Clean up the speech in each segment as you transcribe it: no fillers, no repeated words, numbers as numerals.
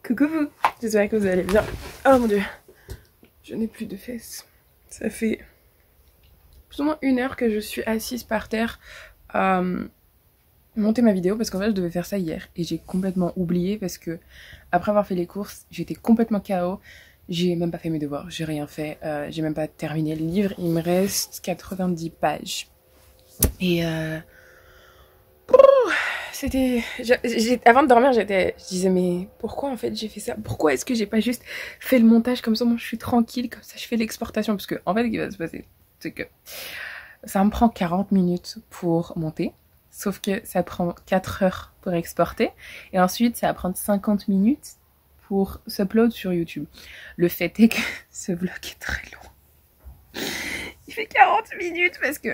Coucou vous, j'espère que vous allez bien. Oh mon dieu, je n'ai plus de fesses. Ça fait plus ou moins 1 heure que je suis assise par terre à monter ma vidéo parce qu'en fait je devais faire ça hier et j'ai complètement oublié parce que après avoir fait les courses, j'étais complètement KO. J'ai même pas fait mes devoirs, j'ai rien fait, j'ai même pas terminé le livre, il me reste 90 pages. Et c'était... Avant de dormir, je disais mais pourquoi en fait j'ai fait ça? Pourquoi est-ce que j'ai pas juste fait le montage comme ça, moi je suis tranquille, comme ça je fais l'exportation? Parce que en fait ce qui va se passer, c'est que ça me prend 40 minutes pour monter, sauf que ça prend 4 heures pour exporter, et ensuite ça va prendre 50 minutes pour s'upload sur YouTube. Le fait est que ce vlog est très long. Il fait 40 minutes parce que,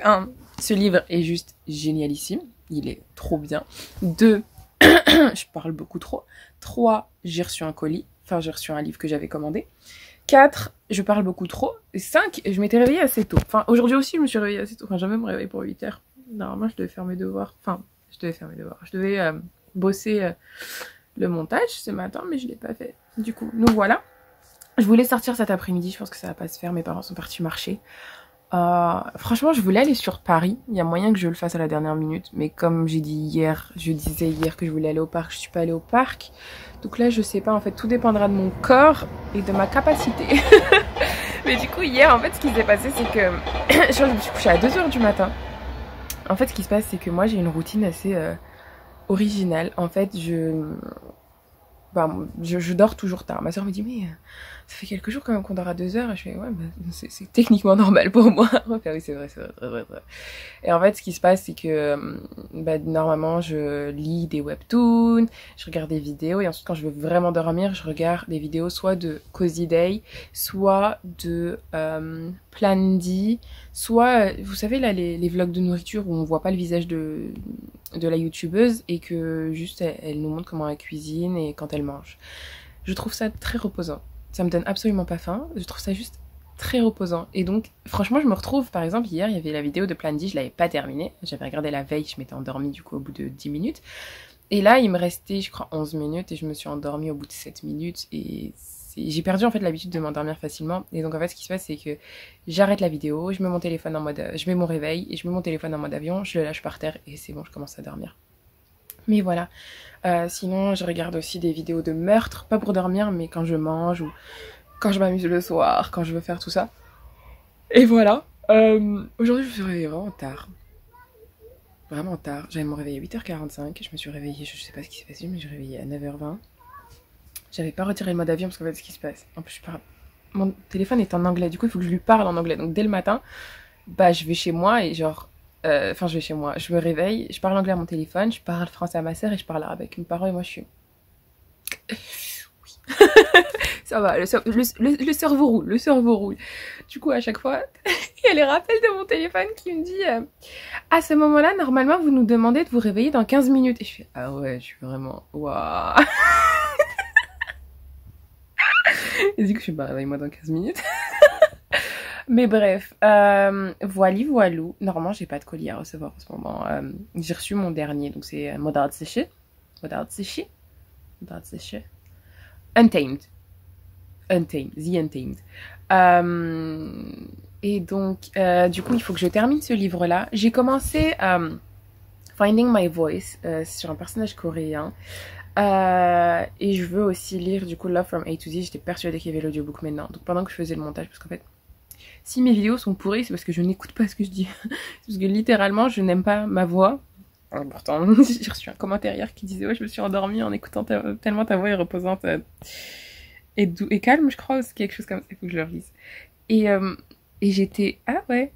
ce livre est juste génialissime. Il est trop bien. 2, je parle beaucoup trop. 3, j'ai reçu un colis. Enfin, j'ai reçu un livre que j'avais commandé. 4, je parle beaucoup trop. Et 5, je m'étais réveillée assez tôt. Enfin, aujourd'hui aussi, je me suis réveillée assez tôt. Enfin, j'avais me réveiller pour 8 heures. Normalement, je devais faire mes devoirs. Enfin, je devais faire mes devoirs. Je devais bosser le montage ce matin, mais je l'ai pas fait. Du coup, nous voilà. Je voulais sortir cet après-midi. Je pense que ça va pas se faire. Mes parents sont partis marcher. Franchement, je voulais aller sur Paris. Il y a moyen que je le fasse à la dernière minute. Mais comme j'ai dit hier, je disais hier que je voulais aller au parc, je suis pas allée au parc. Donc là, je sais pas. En fait, tout dépendra de mon corps et de ma capacité. Mais du coup, hier, en fait, ce qui s'est passé, c'est que je me suis couchée à 2 h du matin. En fait, ce qui se passe, c'est que moi, j'ai une routine assez originale. En fait, je dors toujours tard. Ma soeur me dit mais ça fait quelques jours quand même qu'on dort à 2 h. Et je fais ouais, c'est techniquement normal pour moi. Enfin, oui, c'est vrai. Et en fait, ce qui se passe, c'est que normalement, je lis des webtoons, je regarde des vidéos, et ensuite, quand je veux vraiment dormir, je regarde des vidéos soit de Cozy Day, soit de Plandy, soit, vous savez, là, les vlogs de nourriture où on voit pas le visage de la youtubeuse et que juste elle nous montre comment elle cuisine et quand elle mange. Je trouve ça très reposant. Ça me donne absolument pas faim. Je trouve ça juste très reposant. Et donc, franchement, je me retrouve, par exemple, hier, il y avait la vidéo de Plandy, je l'avais pas terminée. J'avais regardé la veille, je m'étais endormie du coup au bout de 10 minutes. Et là, il me restait, je crois, 11 minutes et je me suis endormie au bout de 7 minutes. Et j'ai perdu en fait l'habitude de m'endormir facilement. Et donc en fait, ce qui se passe, c'est que j'arrête la vidéo, je mets mon téléphone en mode... Je mets mon réveil et je mets mon téléphone en mode avion, je le lâche par terre et c'est bon, je commence à dormir. Mais voilà. Sinon, je regarde aussi des vidéos de meurtre, pas pour dormir, mais quand je mange ou quand je m'amuse le soir, quand je veux faire tout ça. Et voilà. Aujourd'hui, je me suis réveillée vraiment tard. Vraiment tard. J'allais me réveiller à 8h45. Je me suis réveillée, je sais pas ce qui s'est passé, mais je me suis réveillée à 9h20. J'avais pas retiré le mode avion parce qu'en fait, ce qui se passe. En plus, mon téléphone est en anglais, du coup, il faut que je lui parle en anglais. Donc, dès le matin, je vais chez moi et genre. Enfin, je vais chez moi, je me réveille, je parle anglais à mon téléphone, je parle français à ma sœur et je parle arabe avec mes parents et moi je suis. Oui. Ça va, le cerveau roule, le cerveau roule. Du coup, à chaque fois, il y a les rappels de mon téléphone qui me dit à ce moment-là, normalement, vous nous demandez de vous réveiller dans 15 minutes. Et je fais ah ouais, je suis vraiment. Waouh. Et du coup, je suis réveille-moi dans 15 minutes. Mais bref, voilou. Normalement, j'ai pas de colis à recevoir en ce moment. J'ai reçu mon dernier, donc c'est Modard Séché. Untamed. The Untamed. Et donc, du coup, il faut que je termine ce livre-là. J'ai commencé Finding My Voice sur un personnage coréen. Et je veux aussi lire, du coup, Love from A to Z. J'étais persuadée qu'il y avait l'audiobook maintenant. Donc, pendant que je faisais le montage, parce qu'en fait, si mes vidéos sont pourries, c'est parce que je n'écoute pas ce que je dis. Parce que littéralement, je n'aime pas ma voix. Pourtant, j'ai reçu un commentaire hier qui disait « Ouais, je me suis endormie en écoutant tellement ta voix est reposante et calme, je crois, ou c'est quelque chose comme ça. Il faut que je le relise. » Et j'étais « Ah ouais,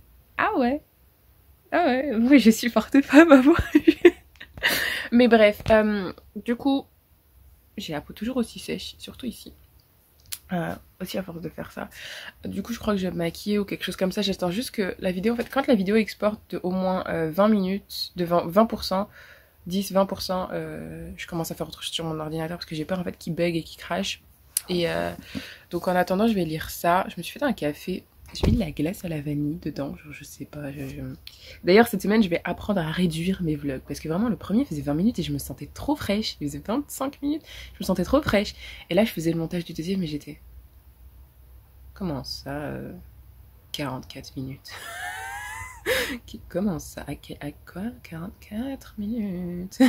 oui, je supporte pas ma voix. » Mais bref, du coup, j'ai la peau toujours aussi sèche, surtout ici. Aussi à force de faire ça. Du coup, je crois que je vais me maquiller ou quelque chose comme ça. J'attends juste que la vidéo, en fait, quand la vidéo exporte de au moins 20 minutes, de 20%, 10-20%, je commence à faire autre chose sur mon ordinateur parce que j'ai peur en fait qu'il bug et qu'il crache. Et donc en attendant, je vais lire ça. Je me suis fait un café J'ai mis de la glace à la vanille dedans, genre, je sais pas. D'ailleurs, cette semaine, je vais apprendre à réduire mes vlogs. Parce que vraiment, le premier faisait 20 minutes et je me sentais trop fraîche. Il faisait 25 minutes, je me sentais trop fraîche. Et là, je faisais le montage du deuxième et j'étais... Comment ça 44 minutes. Comment ça à quoi 44 minutes.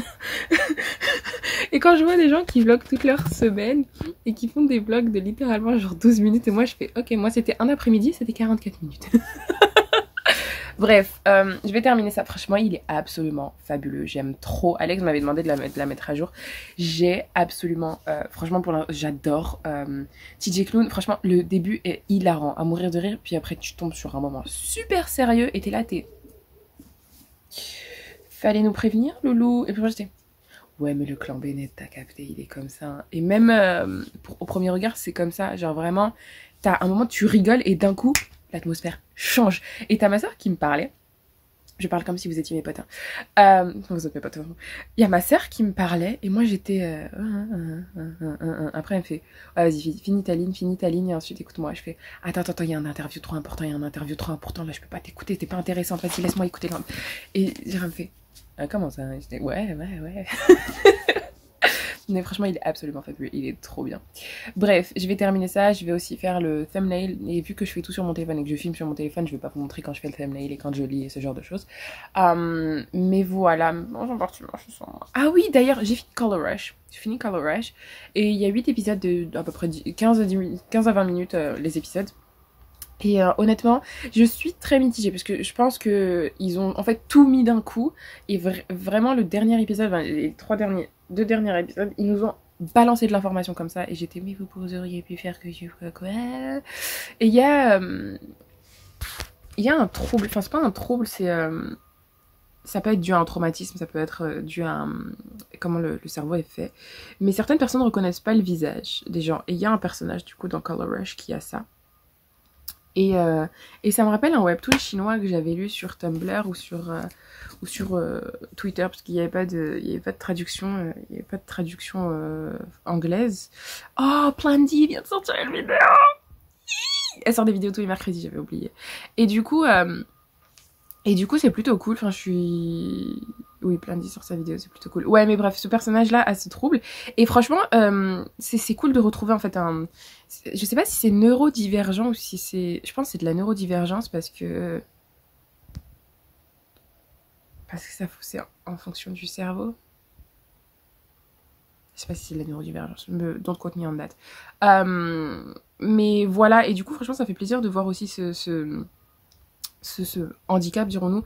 Et quand je vois des gens qui vloguent toute leur semaine et qui font des vlogs de littéralement genre 12 minutes et moi je fais ok, moi c'était un après-midi, c'était 44 minutes. Bref, je vais terminer ça. Franchement, il est absolument fabuleux. J'aime trop. Alex m'avait demandé de la mettre à jour. J'ai absolument... franchement, j'adore TJ Clown. Franchement, le début est hilarant, à mourir de rire. Puis après, tu tombes sur un moment super sérieux et t'es là, Fallait nous prévenir, loulou. Et puis moi, j'étais... Ouais, mais le clan Bennett, t'as capté, il est comme ça. Hein. Et même au premier regard, c'est comme ça. Genre vraiment, t'as un moment, tu rigoles et d'un coup... l'atmosphère change. Et t'as ma soeur qui me parlait. Je parle comme si vous étiez mes potes. Hein. Vous êtes mes potes. Il y a ma soeur qui me parlait et moi j'étais... Après elle me fait ouais, vas-y, finis ta ligne et ensuite écoute-moi. Je fais attends, il y a un interview trop important, là je peux pas t'écouter, t'es pas intéressante, vas-y laisse-moi écouter. Et elle me fait comment ça? J'étais ouais. Mais franchement, il est absolument fabuleux, il est trop bien. Bref, je vais terminer ça, je vais aussi faire le thumbnail, et vu que je fais tout sur mon téléphone et que je filme sur mon téléphone, je vais pas vous montrer quand je fais le thumbnail et quand je lis et ce genre de choses. Mais voilà, j'en parle je sens... Ah oui, d'ailleurs, j'ai fini Color Rush. Et il y a 8 épisodes de à peu près 15 à 20 minutes, les épisodes. Et honnêtement, je suis très mitigée parce que je pense que ils ont en fait tout mis d'un coup et vraiment le dernier épisode, enfin, les deux derniers épisodes, ils nous ont balancé de l'information comme ça et j'étais mais vous auriez pu faire que je quoi. Et il y a un trouble, enfin c'est pas un trouble, c'est ça peut être dû à un traumatisme, ça peut être dû à comment le cerveau est fait, mais certaines personnes ne reconnaissent pas le visage des gens et il y a un personnage du coup dans Color Rush qui a ça. Et ça me rappelle un webtoon chinois que j'avais lu sur Tumblr ou sur Twitter parce qu'il n'y avait pas de traduction, anglaise. Oh, Plandy vient de sortir une vidéo. Elle sort des vidéos tous les mercredis, j'avais oublié. Et du coup, c'est plutôt cool. Enfin, oui, Plandy sort sa vidéo, c'est plutôt cool. Ouais, mais bref, ce personnage-là a ce trouble. Et franchement, c'est cool de retrouver en fait un... Je sais pas si c'est neurodivergent ou si c'est... Je pense que c'est de la neurodivergence parce que ça c'est en fonction du cerveau. Je sais pas si c'est de la neurodivergence. Don't quote me on that. Mais voilà, et du coup, franchement, ça fait plaisir de voir aussi ce handicap, dirons-nous.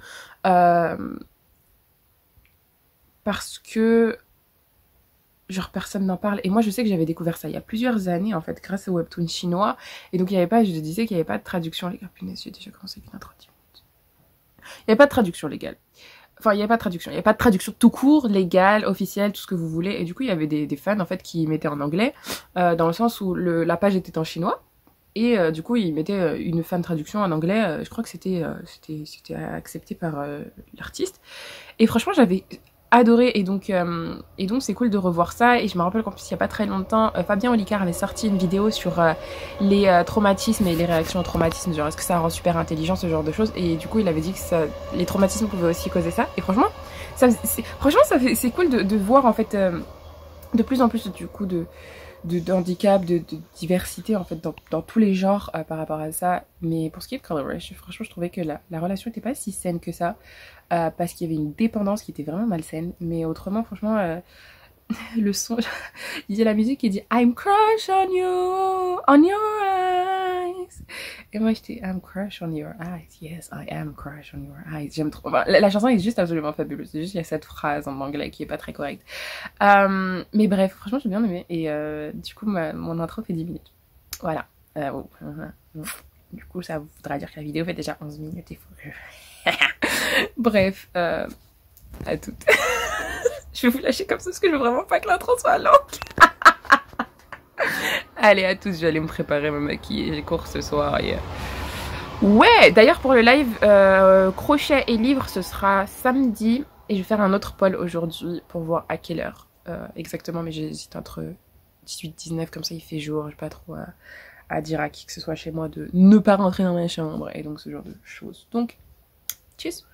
Parce que genre personne n'en parle et moi je sais que j'avais découvert ça il y a plusieurs années en fait grâce au webtoon chinois et donc il y avait pas, je disais qu'il y avait pas de traduction légale. Punaise, j'ai déjà commencé avec une intro 10 minutes. Il y avait pas de traduction légale, enfin il y avait pas de traduction tout court, légale, officielle, tout ce que vous voulez, et du coup il y avait des fans en fait qui mettaient en anglais dans le sens où la page était en chinois et du coup ils mettaient une fan traduction en anglais, je crois que c'était accepté par l'artiste et franchement j'avais adoré et donc c'est cool de revoir ça et je me rappelle qu'en plus il y a pas très longtemps Fabien Olicard avait sorti une vidéo sur les traumatismes et les réactions aux traumatismes, genre est-ce que ça rend super intelligent ce genre de choses, et du coup il avait dit que les traumatismes pouvaient aussi causer ça et franchement c'est cool de voir en fait de plus en plus du coup de handicap, de diversité en fait dans tous les genres par rapport à ça. Mais pour ce qui est de Color Rush, franchement je trouvais que la relation n'était pas si saine que ça parce qu'il y avait une dépendance qui était vraiment malsaine, mais autrement franchement le son, il y a la musique qui dit I'm crush on you, on your eyes, et moi j'étais I'm crush on your eyes, yes I am crush on your eyes. J'aime trop, enfin, la chanson est juste absolument fabuleuse, c'est juste il y a cette phrase en anglais qui est pas très correcte, mais bref franchement j'ai bien aimé et du coup mon intro fait 10 minutes, voilà. Du coup ça voudra dire que la vidéo fait déjà 11 minutes, il faut que... Bref, à toutes. Je vais vous lâcher comme ça parce que je veux vraiment pas que l'intro soit longue. Allez, à tous, je vais aller me préparer, me maquiller, j'ai cours ce soir. Et... Ouais, d'ailleurs pour le live crochet et livres, ce sera samedi. Et je vais faire un autre poll aujourd'hui pour voir à quelle heure exactement. Mais j'hésite entre 18 et 19, comme ça il fait jour, j'ai pas trop à dire à qui que ce soit chez moi de ne pas rentrer dans ma chambre et donc ce genre de choses. Donc, tchuss.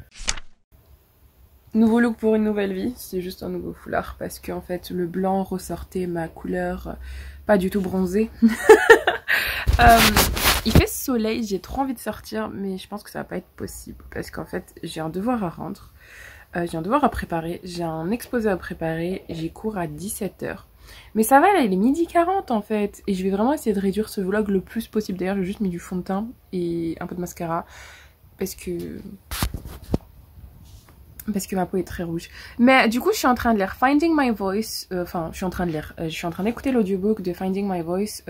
Nouveau look pour une nouvelle vie, c'est juste un nouveau foulard parce qu'en fait le blanc ressortait ma couleur pas du tout bronzée. Il fait soleil, j'ai trop envie de sortir mais je pense que ça va pas être possible parce qu'en fait j'ai un devoir à rendre, j'ai un devoir à préparer, j'ai un exposé à préparer, j'ai cours à 17h. Mais ça va là, il est 12h40 en fait et je vais vraiment essayer de réduire ce vlog le plus possible. D'ailleurs j'ai juste mis du fond de teint et un peu de mascara parce que ma peau est très rouge. Mais du coup, je suis en train de lire Finding My Voice. Enfin, je suis en train d'écouter l'audiobook de Finding My Voice.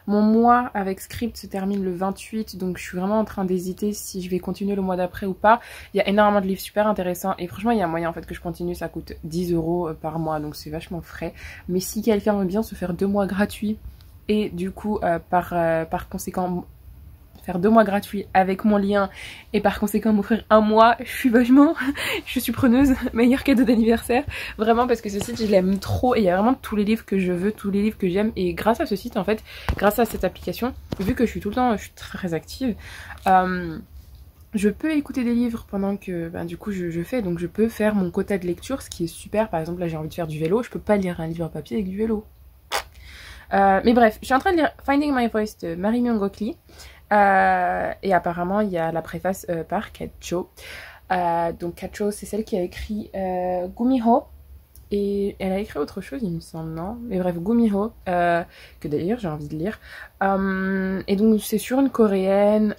Mon mois avec script se termine le 28, donc je suis vraiment en train d'hésiter si je vais continuer le mois d'après ou pas. Il y a énormément de livres super intéressants et franchement, il y a moyen en fait que je continue. Ça coûte 10 € par mois, donc c'est vachement frais. Mais si quelqu'un veut bien se faire 2 mois gratuits et du coup, par conséquent, faire 2 mois gratuits avec mon lien et par conséquent m'offrir 1 mois, je suis preneuse, meilleur cadeau d'anniversaire, vraiment parce que ce site je l'aime trop et il y a vraiment tous les livres que je veux, tous les livres que j'aime et grâce à ce site en fait, grâce à cette application, vu que je suis tout le temps, je suis très active, je peux écouter des livres pendant que du coup je fais, donc je peux faire mon quota de lecture, ce qui est super. Par exemple là j'ai envie de faire du vélo, je peux pas lire un livre papier avec du vélo. Mais bref, je suis en train de lire Finding My Voice de Mary Myung-Gok Lee. Et apparemment il y a la préface par Kat Cho. Donc Kat Cho c'est celle qui a écrit Gumiho et elle a écrit autre chose il me semble, non, mais bref Gumiho que d'ailleurs j'ai envie de lire, et donc c'est sur une coréenne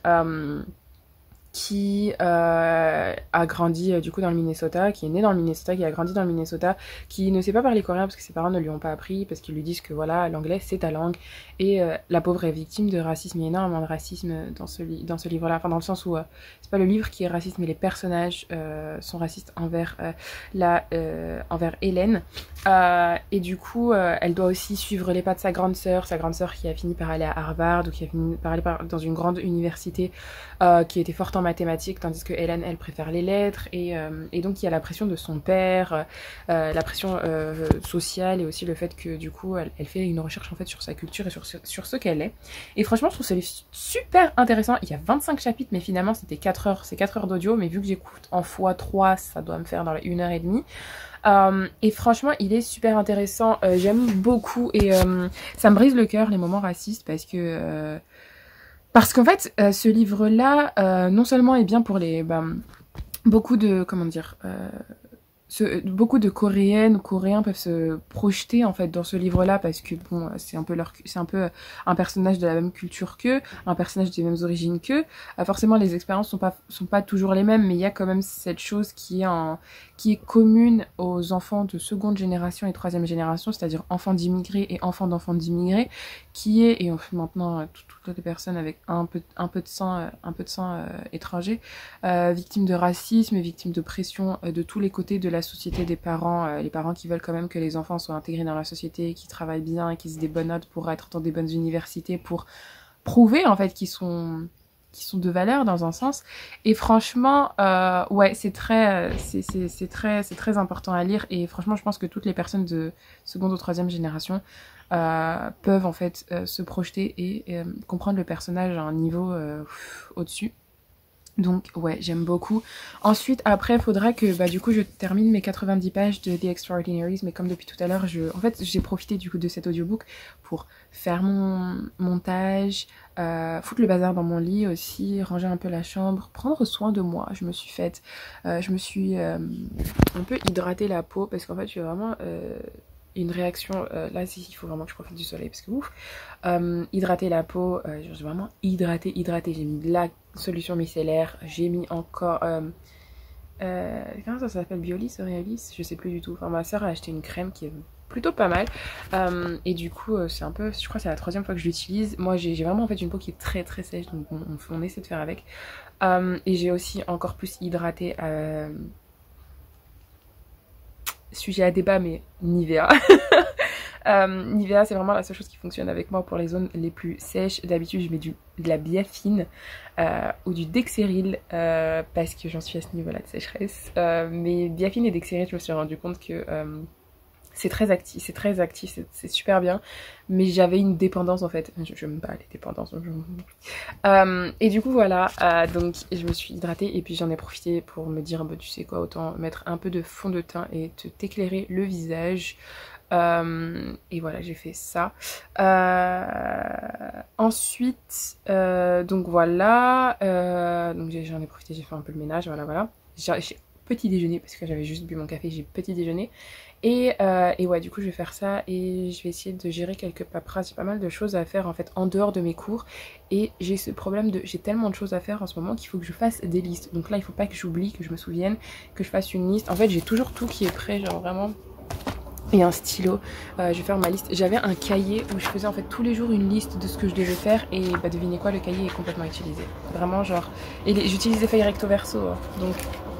qui a grandi du coup dans le Minnesota, qui est née dans le Minnesota, qui a grandi dans le Minnesota, qui ne sait pas parler coréen parce que ses parents ne lui ont pas appris, parce qu'ils lui disent que voilà, l'anglais c'est ta langue, et la pauvre est victime de racisme. Il y a énormément de racisme dans ce livre-là, enfin dans le sens où c'est pas le livre qui est raciste, mais les personnages sont racistes envers envers Hélène, et du coup elle doit aussi suivre les pas de sa grande sœur qui a fini par aller à Harvard, ou qui a fini par aller dans une grande université, qui était forte en mathématiques, tandis que Hélène, elle préfère les lettres, et donc il y a la pression de son père, la pression sociale, et aussi le fait que du coup elle fait une recherche en fait sur sa culture et sur ce qu'elle est. Et franchement je trouve ce livre super intéressant. Il y a 25 chapitres mais finalement c'était 4 heures, c'est 4 heures d'audio, mais vu que j'écoute en x3 ça doit me faire dans la 1h30. Et franchement il est super intéressant, j'aime beaucoup, et ça me brise le cœur les moments racistes parce qu'en fait ce livre là non seulement est bien pour les beaucoup de beaucoup de Coréennes ou Coréens peuvent se projeter en fait dans ce livre-là, parce que bon, c'est un peu un personnage de la même culture qu'eux, un personnage des mêmes origines qu'eux. Forcément, les expériences sont pas toujours les mêmes, mais il y a quand même cette chose qui est commune aux enfants de seconde génération et troisième génération, c'est-à-dire enfants d'immigrés et enfants d'enfants d'immigrés, qui est, et maintenant toutes les personnes avec un peu de sang étranger, victimes de racisme, victimes de pression de tous les côtés de la société des parents, les parents qui veulent quand même que les enfants soient intégrés dans la société, qui travaillent bien, qu'ils aient des bonnes notes pour être dans des bonnes universités, pour prouver en fait qu'ils sont de valeur dans un sens. Et franchement ouais, c'est très important à lire, et franchement je pense que toutes les personnes de seconde ou troisième génération peuvent en fait se projeter et comprendre le personnage à un niveau au-dessus. Donc ouais, j'aime beaucoup. Ensuite, après, il faudra que du coup je termine mes 90 pages de The Extraordinaries, mais comme depuis tout à l'heure, en fait j'ai profité du coup de cet audiobook pour faire mon montage, foutre le bazar dans mon lit aussi, ranger un peu la chambre, prendre soin de moi. Je me suis un peu hydraté la peau, parce qu'en fait j'ai vraiment une réaction, là il faut vraiment que je profite du soleil parce que ouf, hydrater la peau, j'ai vraiment hydraté, j'ai mis de la solution micellaire, j'ai mis encore comment ça s'appelle, Biolis, Aureolis, je sais plus du tout, enfin ma soeur a acheté une crème qui est plutôt pas mal, et du coup c'est un peu, je crois que c'est la 3e fois que je l'utilise. Moi j'ai vraiment en fait une peau qui est très très sèche, donc on essaie de faire avec, et j'ai aussi encore plus hydraté sujet à débat, mais Nivea. Nivea c'est vraiment la seule chose qui fonctionne avec moi pour les zones les plus sèches. D'habitude je mets de la biafine ou du Dexeryl parce que j'en suis à ce niveau là de sécheresse, mais biafine et Dexeryl je me suis rendu compte que c'est très actif, c'est super bien. Mais j'avais une dépendance en fait. Je me bats les dépendances. Et du coup voilà, donc je me suis hydratée et puis j'en ai profité pour me dire, bah, tu sais quoi, autant mettre un peu de fond de teint et t'éclairer le visage. Et voilà, j'ai fait ça. Ensuite, donc voilà, donc j'en ai profité, j'ai fait un peu le ménage, voilà. J'ai petit déjeuner parce que j'avais juste bu mon café, j'ai petit déjeuner. Et ouais, du coup, je vais faire ça et je vais essayer de gérer quelques paperasses. J'ai pas mal de choses à faire en fait en dehors de mes cours. Et j'ai ce problème de. J'ai tellement de choses à faire en ce moment qu'il faut que je fasse des listes. Donc là, il faut pas que j'oublie, que je me souvienne, que je fasse une liste. En fait, j'ai toujours tout qui est prêt, genre vraiment. Et un stylo, je vais faire ma liste. J'avais un cahier où je faisais en fait tous les jours une liste de ce que je devais faire. Et bah, devinez quoi, le cahier est complètement utilisé. Vraiment, genre. Et j'utilise des feuilles recto verso, hein, donc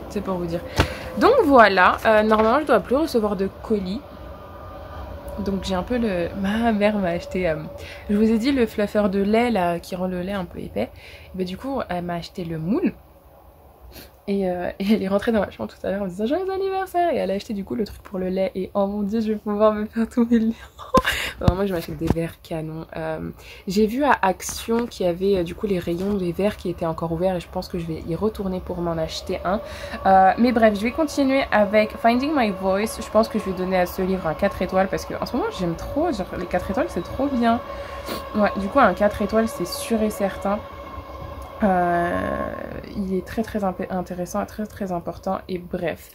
c'est pour vous dire. Donc voilà, normalement je dois plus recevoir de colis. Donc j'ai un peu le... Ma mère m'a acheté... je vous ai dit le fluffer de lait là qui rend le lait un peu épais. Et bah, du coup elle m'a acheté le moule. Et elle est rentrée dans ma chambre tout à l'heure en me disant joyeux anniversaire. Et elle a acheté du coup le truc pour le lait. Et oh mon dieu, je vais pouvoir me faire tomber le lait. Non, moi je m'achète des verres canons. J'ai vu à Action qu'il y avait du coup les rayons des verres qui étaient encore ouverts. Et je pense que je vais y retourner pour m'en acheter un. Mais bref, je vais continuer avec Finding My Voice. Je pense que je vais donner à ce livre un 4 étoiles. Parce qu'en ce moment j'aime trop. Genre les 4 étoiles c'est trop bien. Ouais, du coup un 4 étoiles c'est sûr et certain. Il est très intéressant, très important et bref.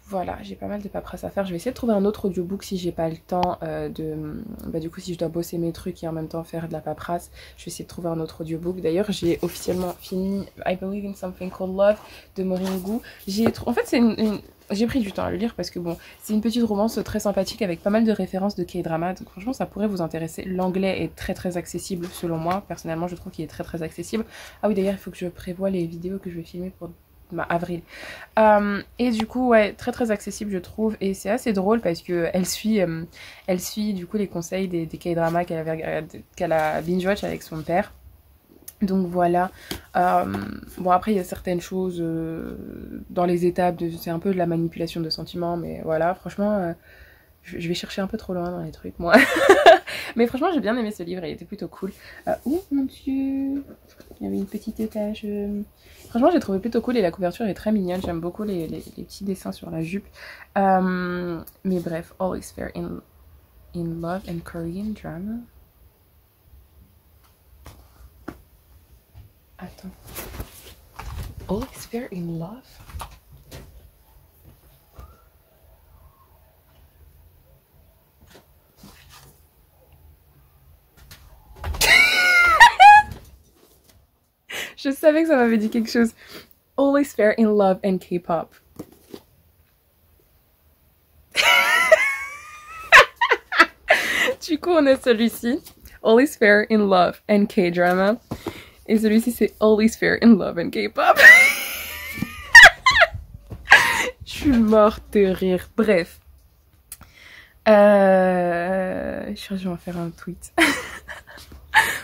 Voilà, j'ai pas mal de paperasse à faire. Je vais essayer de trouver un autre audiobook si j'ai pas le temps bah, du coup si je dois bosser mes trucs et en même temps faire de la paperasse, je vais essayer de trouver un autre audiobook. D'ailleurs j'ai officiellement fini I Believe in Something Called Love de Moringu. En fait c'est j'ai pris du temps à le lire parce que bon, c'est une petite romance très sympathique avec pas mal de références de K-drama. Donc franchement, ça pourrait vous intéresser. L'anglais est très accessible selon moi. Personnellement, je trouve qu'il est très accessible. Ah oui, d'ailleurs, il faut que je prévoie les vidéos que je vais filmer pour avril. Et du coup, ouais, très accessible, je trouve. Et c'est assez drôle parce que elle suit du coup les conseils des K-drama qu'elle a binge-watch avec son père. Donc voilà, bon après il y a certaines choses dans les étapes, c'est un peu de la manipulation de sentiments, mais voilà, franchement, je vais chercher un peu trop loin dans les trucs, moi. Mais franchement, j'ai bien aimé ce livre, il était plutôt cool. Oh mon dieu, il y avait une petite étage. Franchement, j'ai trouvé plutôt cool et la couverture est très mignonne, j'aime beaucoup les petits dessins sur la jupe. Mais bref, All is Fair in Love and Korean Drama. Attends. All is fair in love? Je savais que ça m'avait dit quelque chose. All is fair in love and K-pop. Du coup, on a celui-ci. All is fair in love and K-drama. Et celui-ci, c'est All is fair in love and K-pop. Je suis morte de rire. Bref. Je suis sûre que je vais en faire un tweet.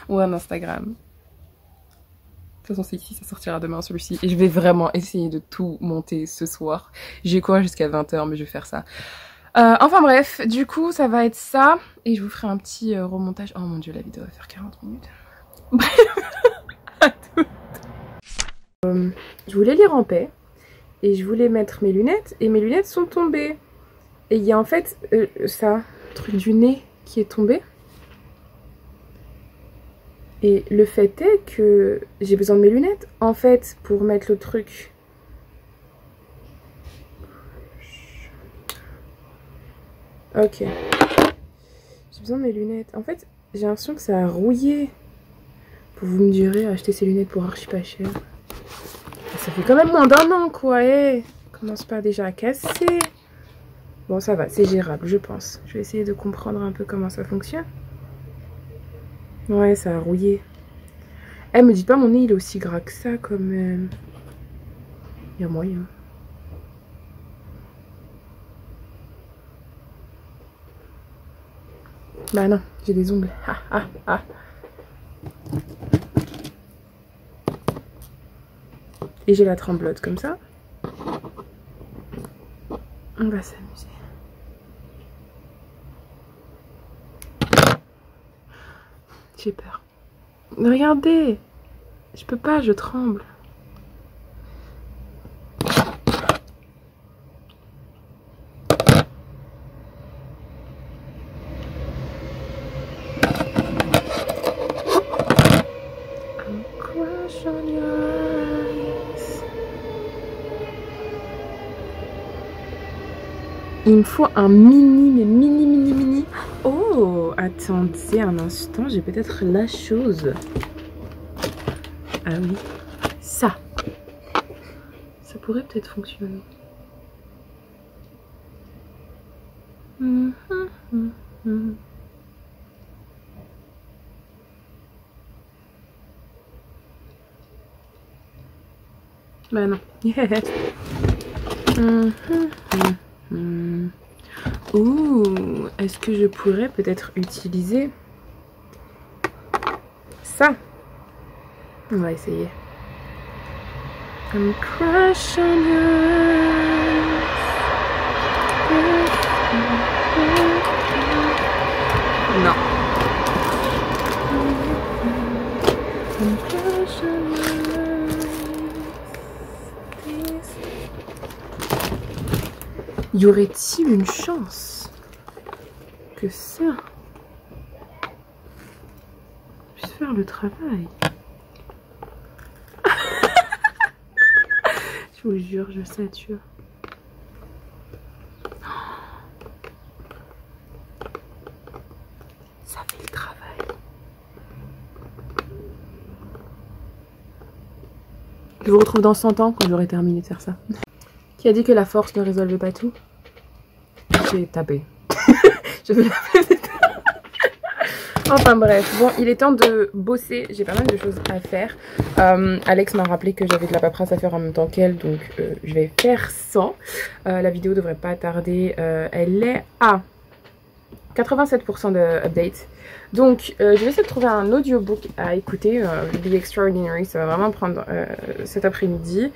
Ou un Instagram. De toute façon, c'est ici, ça sortira demain celui-ci. Et je vais vraiment essayer de tout monter ce soir. J'ai quoi jusqu'à 20h, mais je vais faire ça. Enfin bref, du coup, ça va être ça. Et je vous ferai un petit remontage. Oh mon dieu, la vidéo va faire 40 minutes. Bref. Je voulais lire en paix et je voulais mettre mes lunettes et mes lunettes sont tombées. Et il y a en fait ça, le truc du nez qui est tombé. Et le fait est que j'ai besoin de mes lunettes en fait pour mettre le truc. Ok. J'ai besoin de mes lunettes. En fait, j'ai l'impression que ça a rouillé. Vous me direz, acheter ces lunettes pour archi pas cher. Ça fait quand même moins d'un an, quoi. Commence pas déjà à casser. Bon, ça va, c'est gérable, je pense. Je vais essayer de comprendre un peu comment ça fonctionne. Ouais, ça a rouillé. Me dites pas, mon nez, il est aussi gras que ça, quand même. Il y a moyen. Bah non, j'ai des ongles. Et j'ai la tremblote comme ça. On va s'amuser. J'ai peur. Regardez, je peux pas, je tremble. Il me faut un mini, mais mini. Oh, attendez un instant, j'ai peut-être la chose. Ah oui, ça. Ça pourrait peut-être fonctionner. Bah non. Ouh, est-ce que je pourrais peut-être utiliser ça? On va essayer. I'm crush on you. Non. I'm crush on you. Y aurait-il une chance que ça puisse faire le travail? Je vous jure, je sature. Ça fait le travail. Je vous retrouve dans 100 ans quand j'aurai terminé de faire ça. Qui a dit que la force ne résolvait pas tout? J'ai tapé. Je vais la faire. Enfin bref, bon, il est temps de bosser. J'ai pas mal de choses à faire. Alex m'a rappelé que j'avais de la paperasse à faire en même temps qu'elle, donc je vais faire ça. La vidéo devrait pas tarder. Elle est à 87% de update. Donc je vais essayer de trouver un audiobook à écouter. The Extraordinary, ça va vraiment prendre cet après-midi.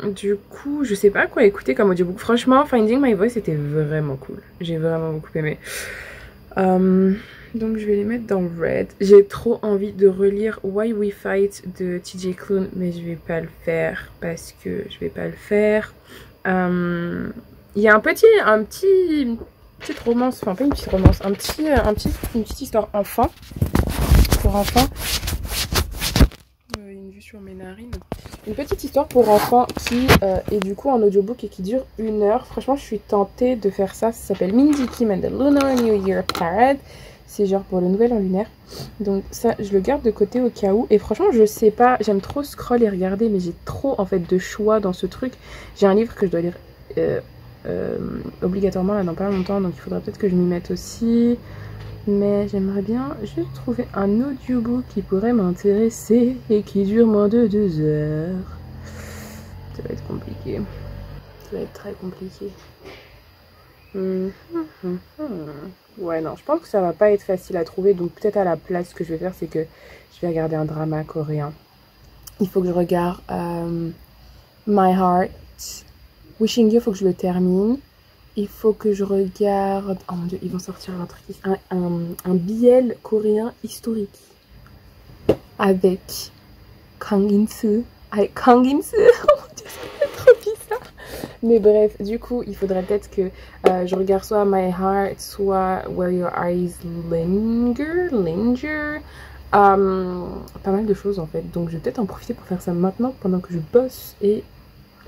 Du coup, je sais pas quoi écouter comme audiobook. Franchement, Finding My Voice était vraiment cool. J'ai vraiment beaucoup aimé. Donc je vais les mettre dans Red. J'ai trop envie de relire Why We Fight de TJ Klune, mais je vais pas le faire parce que je vais pas le faire. Il y a une petite romance, enfin pas une petite romance, une petite histoire enfant pour enfants. Une vue sur mes narines. Une petite histoire pour enfants qui est du coup en audiobook et qui dure 1 heure. Franchement, je suis tentée de faire ça. Ça s'appelle Mindy Kim and the Lunar New Year Parade. C'est genre pour le nouvel an lunaire. Donc ça, je le garde de côté au cas où. Et franchement, je sais pas, j'aime trop scroll et regarder, mais j'ai trop en fait de choix dans ce truc. J'ai un livre que je dois lire obligatoirement là dans pas longtemps, donc il faudra peut-être que je m'y mette aussi. Mais j'aimerais bien juste trouver un audiobook qui pourrait m'intéresser et qui dure moins de 2 heures. Ça va être compliqué. Ça va être très compliqué. Ouais, non, je pense que ça va pas être facile à trouver. Donc peut-être à la place, ce que je vais faire, c'est que je vais regarder un drama coréen. Il faut que je regarde My Heart. Wishing You, il faut que je le termine. Il faut que je regarde... Oh mon dieu, ils vont sortir un truc... Un BL coréen historique. Avec Kang In-soo. Avec Kang In-soo. Oh mon dieu, c'est trop bizarre. Mais bref, du coup, il faudrait peut-être que je regarde soit My Heart, soit Where Your Eyes Linger. Pas mal de choses en fait. Donc je vais peut-être en profiter pour faire ça maintenant pendant que je bosse. Et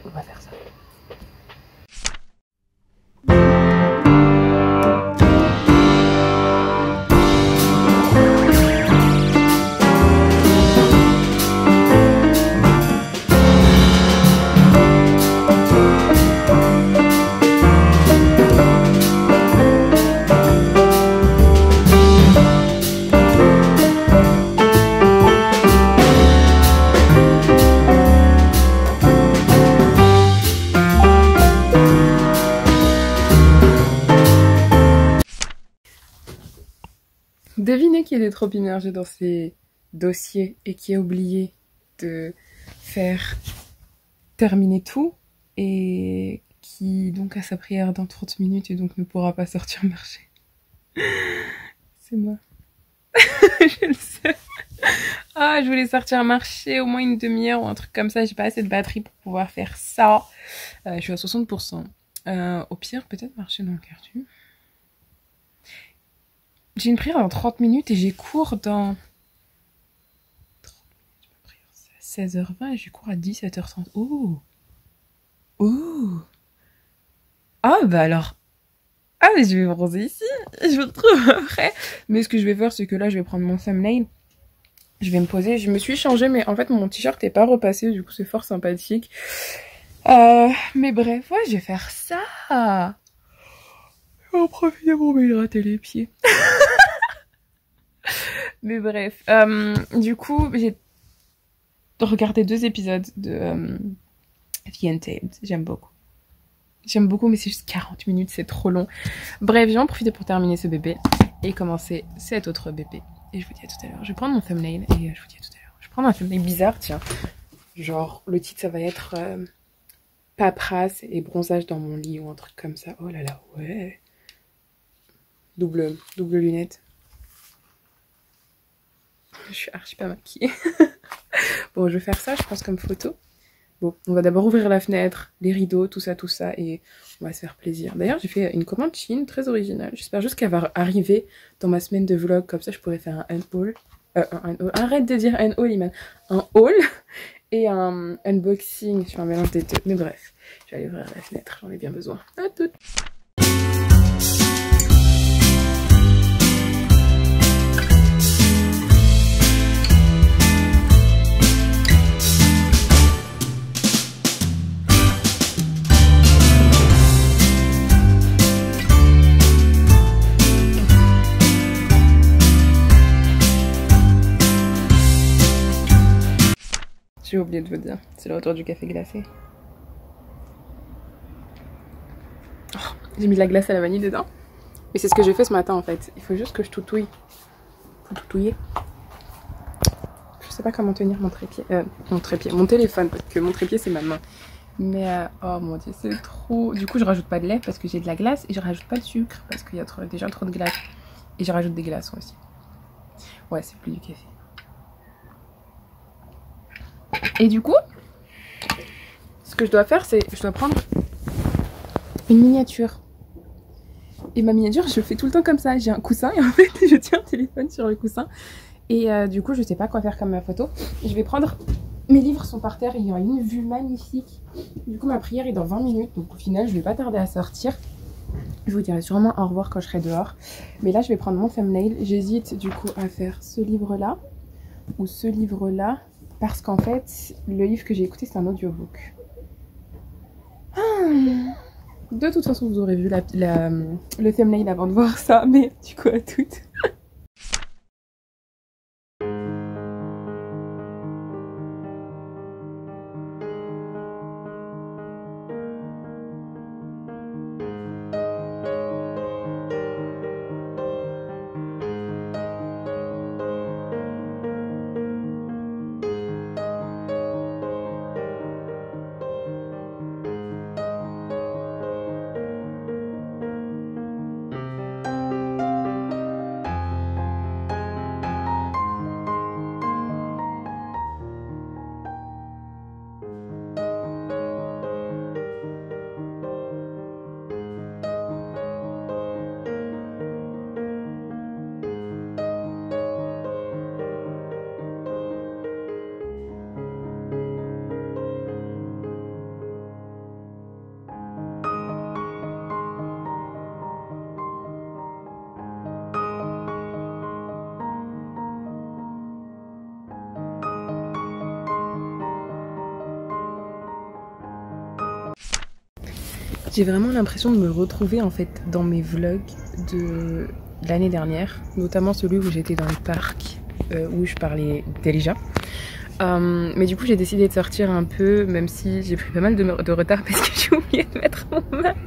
on va faire ça. Devinez qui est trop immergé dans ses dossiers et qui a oublié de faire terminer tout. et qui donc a sa prière dans 30 minutes et donc ne pourra pas sortir marcher. C'est moi. Je le sais. Ah, je voulais sortir marcher au moins une demi-heure ou un truc comme ça. J'ai pas assez de batterie pour pouvoir faire ça. Je suis à 60%. Au pire, peut-être marcher dans le quartier. J'ai une prière dans 30 minutes et j'ai cours dans... 16h20 et j'ai cours à 17h30. Ouh. Ouh. Ah, bah alors... Ah, mais je vais bronzer ici. Je me retrouve après. Mais ce que je vais faire, c'est que là, je vais prendre mon thumbnail. Je vais me poser. Je me suis changée, mais en fait, mon t-shirt n'est pas repassé. Du coup, c'est fort sympathique. Mais bref, ouais, je vais faire ça. Je vais en profiter pour m'hydrater les pieds. Mais bref. Du coup, j'ai regardé 2 épisodes de The Untamed. J'aime beaucoup. J'aime beaucoup, mais c'est juste 40 minutes, c'est trop long. Bref, je vais en profiter pour terminer ce bébé et commencer cet autre bébé. Et je vous dis à tout à l'heure. Je vais prendre mon thumbnail et je vous dis à tout à l'heure. Je vais prendre un thumbnail bizarre, tiens. Genre, le titre, ça va être paperasse et bronzage dans mon lit ou un truc comme ça. Oh là là, ouais. Double lunette. Je suis archi pas maquillée. Bon, je vais faire ça, je pense, comme photo. Bon, on va d'abord ouvrir la fenêtre, les rideaux, tout ça, et on va se faire plaisir. D'ailleurs, j'ai fait une commande Chine très originale. J'espère juste qu'elle va arriver dans ma semaine de vlog, comme ça je pourrais faire un haul. Arrête de dire un haul, Iman. Un haul et un unboxing. Je fais un mélange des deux. Mais bref, je vais aller ouvrir la fenêtre, j'en ai bien besoin. À toutes. J'ai oublié de vous dire, c'est le retour du café glacé. Oh, j'ai mis de la glace à la vanille dedans. Mais c'est ce que j'ai fait ce matin en fait. Il faut juste que je toutouille. Faut toutouiller. Je sais pas comment tenir mon trépied. Mon téléphone, parce que mon trépied c'est ma main. Mais oh mon dieu, c'est trop... Du coup je rajoute pas de lait parce que j'ai de la glace et je rajoute pas de sucre parce qu'il y a déjà trop de glace. Et je rajoute des glaçons aussi. Ouais, c'est plus du café. Et du coup, ce que je dois faire, c'est je dois prendre une miniature. Et ma miniature, je fais tout le temps comme ça. J'ai un coussin et en fait, je tiens le téléphone sur le coussin. Et du coup, je sais pas quoi faire comme ma photo. Je vais prendre... Mes livres sont par terre et il y a une vue magnifique. Du coup, ma prière est dans 20 minutes. Donc au final, je vais pas tarder à sortir. Je vous dirai sûrement au revoir quand je serai dehors. Mais là, je vais prendre mon thumbnail. J'hésite du coup à faire ce livre-là ou ce livre-là. Parce qu'en fait, le livre que j'ai écouté, c'est un audiobook. De toute façon, vous aurez vu le thumbnail avant de voir ça, mais du coup, à toutes. J'ai vraiment l'impression de me retrouver en fait dans mes vlogs de l'année dernière, notamment celui où j'étais dans le parc, où je parlais d'Elijah. Mais du coup j'ai décidé de sortir un peu, même si j'ai pris pas mal de retard parce que j'ai oublié de mettre mon masque.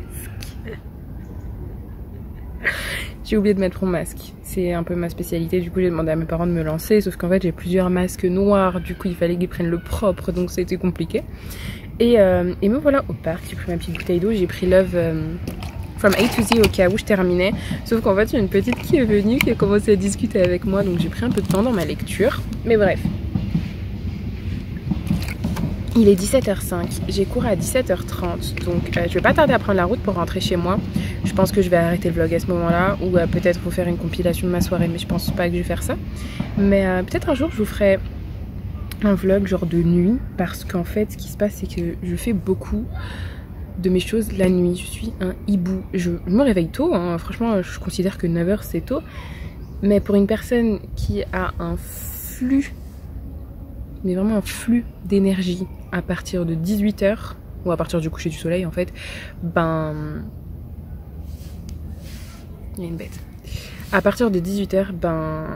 J'ai oublié de mettre mon masque, c'est un peu ma spécialité, du coup j'ai demandé à mes parents de me lancer, sauf qu'en fait j'ai plusieurs masques noirs, du coup il fallait qu'ils prennent le propre, donc c'était compliqué. Et me voilà au parc, j'ai pris ma petite bouteille d'eau, j'ai pris Love From A to Z au cas où je terminais. Sauf qu'en fait, il y a une petite qui est venue, qui a commencé à discuter avec moi, donc j'ai pris un peu de temps dans ma lecture. Mais bref. Il est 17h05, j'ai cours à 17h30, donc je vais pas tarder à prendre la route pour rentrer chez moi. Je pense que je vais arrêter le vlog à ce moment-là, ou peut-être vous faire une compilation de ma soirée, mais je pense pas que je vais faire ça. Mais peut-être un jour je vous ferai un vlog genre de nuit, parce qu'en fait ce qui se passe c'est que je fais beaucoup de mes choses la nuit. Je suis un hibou, je me réveille tôt, hein. Franchement je considère que 9h c'est tôt, mais pour une personne qui a un flux, mais vraiment un flux d'énergie à partir de 18h, ou à partir du coucher du soleil en fait, ben... il y a une bête. À partir de 18h, ben...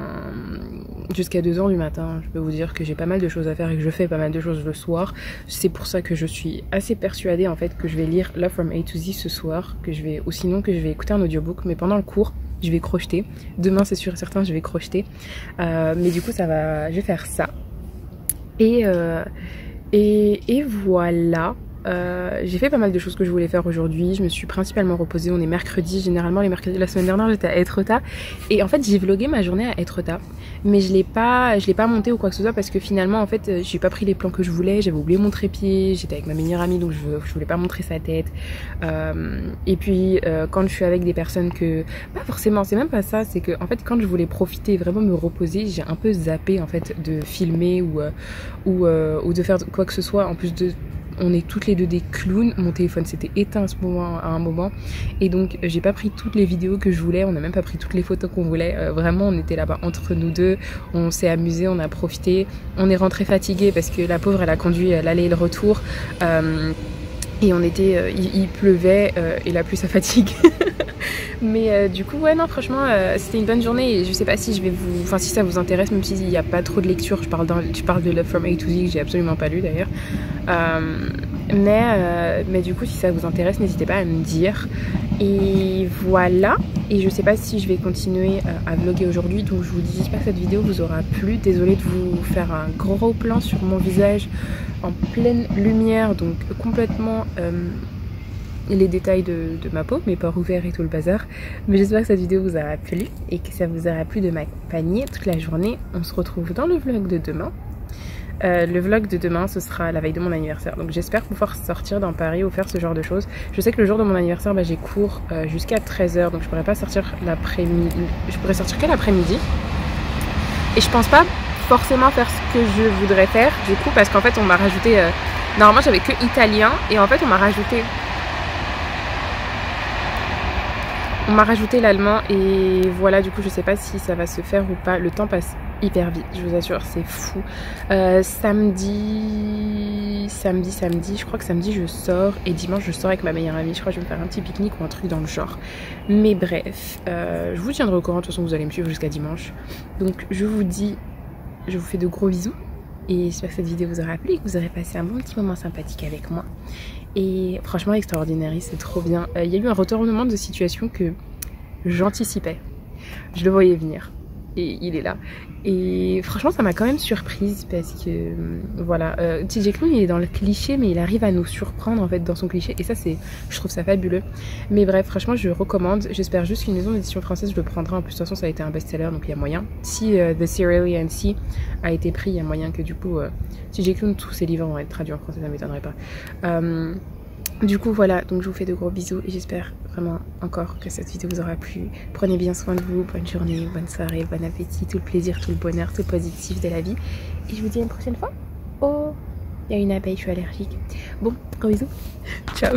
jusqu'à 2h du matin, je peux vous dire que j'ai pas mal de choses à faire et que je fais pas mal de choses le soir. C'est pour ça que je suis assez persuadée en fait que je vais lire Love From A to Z ce soir, que je vais, ou sinon que je vais écouter un audiobook, mais pendant le cours, je vais crocheter. Demain c'est sûr et certain, je vais crocheter. Mais du coup ça va, je vais faire ça. Et voilà. J'ai fait pas mal de choses que je voulais faire aujourd'hui. Je me suis principalement reposée. On est mercredi. Généralement les mercredis, la semaine dernière j'étais à Etretat. Et en fait j'ai vlogué ma journée à Etretat. Mais je l'ai pas monté ou quoi que ce soit parce que finalement en fait j'ai pas pris les plans que je voulais. J'avais oublié mon trépied. J'étais avec ma meilleure amie donc je voulais pas montrer sa tête. Et puis quand je suis avec des personnes que... pas forcément, c'est même pas ça. C'est que en fait quand je voulais profiter, vraiment me reposer, j'ai un peu zappé en fait de filmer ou de faire quoi que ce soit. En plus de... on est toutes les deux des clowns, mon téléphone s'était éteint à un moment et donc j'ai pas pris toutes les vidéos que je voulais, on n'a même pas pris toutes les photos qu'on voulait, vraiment on était là-bas entre nous deux, on s'est amusé, on a profité, on est rentré fatigué parce que la pauvre elle a conduit l'aller et le retour et on était, il pleuvait et la pluie ça fatigue. Mais du coup ouais non franchement c'était une bonne journée et je sais pas si je vais vous, enfin si ça vous intéresse, même s'il n'y a pas trop de lecture, je parle de Love From A to Z que j'ai absolument pas lu d'ailleurs, mais du coup si ça vous intéresse n'hésitez pas à me dire. Et voilà, et je sais pas si je vais continuer à vlogger aujourd'hui, donc je vous dis, j'espère que cette vidéo vous aura plu. Désolée de vous faire un gros plan sur mon visage en pleine lumière, donc complètement les détails de ma peau, mes pores ouverts et tout le bazar. Mais j'espère que cette vidéo vous aura plu et que ça vous aura plu de m'accompagner toute la journée. On se retrouve dans le vlog de demain. Le vlog de demain ce sera la veille de mon anniversaire, donc j'espère pouvoir sortir dans Paris ou faire ce genre de choses. Je sais que le jour de mon anniversaire j'ai cours jusqu'à 13h, donc je pourrais pas sortir l'après-midi, je pourrais sortir que l'après-midi et je pense pas forcément faire ce que je voudrais faire du coup, parce qu'en fait on m'a rajouté normalement j'avais que italien et en fait on m'a rajouté l'allemand et voilà, du coup je sais pas si ça va se faire ou pas. Le temps passe hyper vite, je vous assure, c'est fou. Samedi, je crois que samedi je sors et dimanche je sors avec ma meilleure amie. Je crois que je vais me faire un petit pique-nique ou un truc dans le genre. Mais bref, je vous tiendrai au courant, de toute façon vous allez me suivre jusqu'à dimanche. Donc je vous dis, je vous fais de gros bisous et j'espère que cette vidéo vous aura plu et que vous aurez passé un bon petit moment sympathique avec moi. Et franchement Extraordinary c'est trop bien. Il y a eu un retournement de situation que j'anticipais, je le voyais venir et il est là et franchement ça m'a quand même surprise parce que voilà, TJ Klune il est dans le cliché mais il arrive à nous surprendre en fait dans son cliché et ça c'est, je trouve ça fabuleux. Mais bref, franchement je recommande, j'espère juste qu'une maison d'édition française je le prendrai, en plus de toute façon ça a été un best-seller donc il y a moyen, si The Cerulean Sea a été pris il y a moyen que du coup TJ Klune tous ses livres vont être traduits en français, ça m'étonnerait pas. Du coup voilà, donc je vous fais de gros bisous et j'espère vraiment encore que cette vidéo vous aura plu. Prenez bien soin de vous, bonne journée, bonne soirée, bon appétit, tout le plaisir, tout le bonheur, tout le positif de la vie. Et je vous dis à une prochaine fois. Oh, il y a une abeille, je suis allergique. Bon, gros bisous, ciao.